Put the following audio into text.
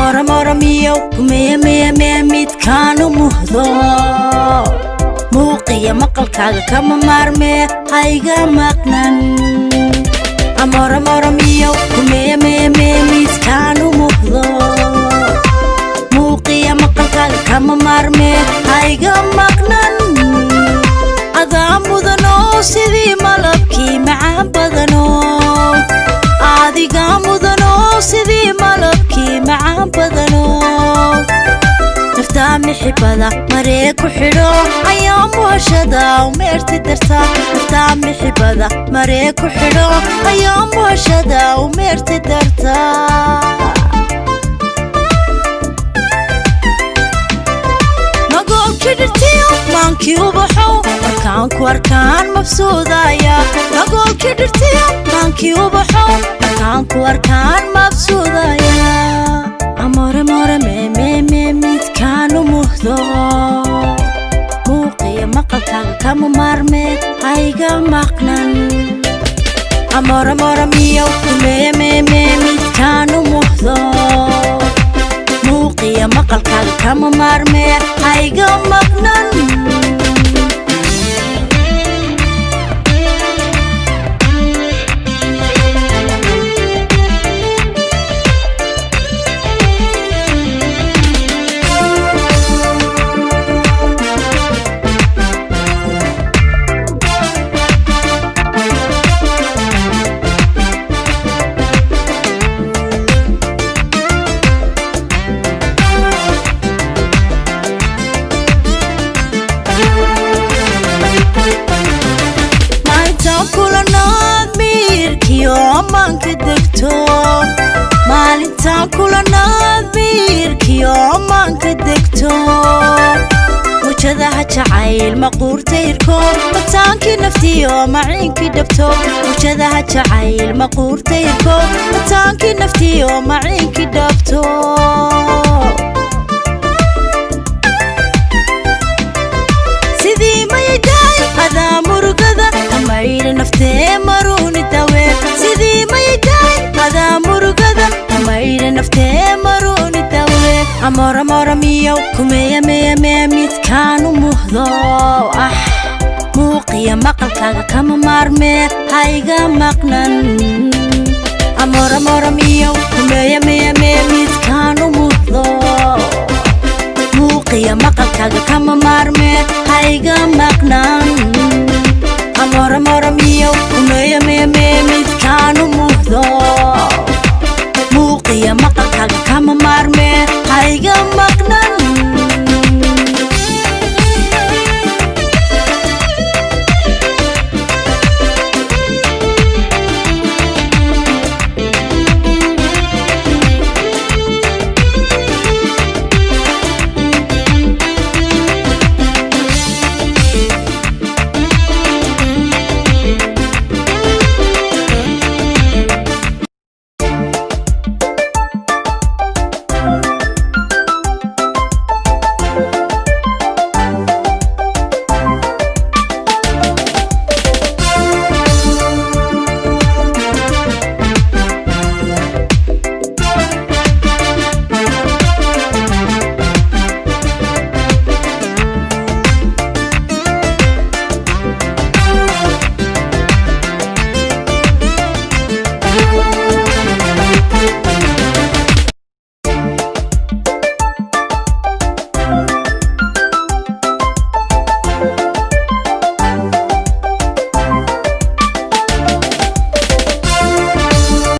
amora mora miyo kumeya meya meya midkaanu muhdo muuqiya maqalkaaga kama maarme hayga maqnan amora mora miyo kumeya meya meya midkaanu muhdo muuqiya maqalkaaga kama maarme hayga maqnan adaa mudano sidii malabkii macaan badano adiga mudano sidii malabkii macaan badano naftaa mixibada maree ku xidho ayaa muhashada umeerti darta naftaa mixibada maree ku xidho ayaa muhashada umeerti darta magoolki dhirtiyo maankii ubaxow markaan ku arkaan mabsuudaya magoolki dhirtiyo maankii ubaxow markaan ku arkaan mabsuudaya amore more me midkaanu muhdo muuqiya maqalkaaga kama maarme hayga maqnan amore more miyo kumeya me midkaanu muhdo muuqiya maqalkaaga kama maarme hayga maqnan maalintaan kulanaad miirkiyo maanka degto wajadaha jacayl maquurtayrko mataankii naftiyo maciinkii dhabto wajadaha jacayl maquurtayrko mataankii naftiyo maciinkii dhabto sidii maydaay adaa murugada amayda naftee maruuni dawe sidii maydaay adaa murugada amayda naftee maruuni dawe amora mora miyo kumeya meya meya midkaanu muhdo muuqiya maqalkaaga kama maarme hayga maqnan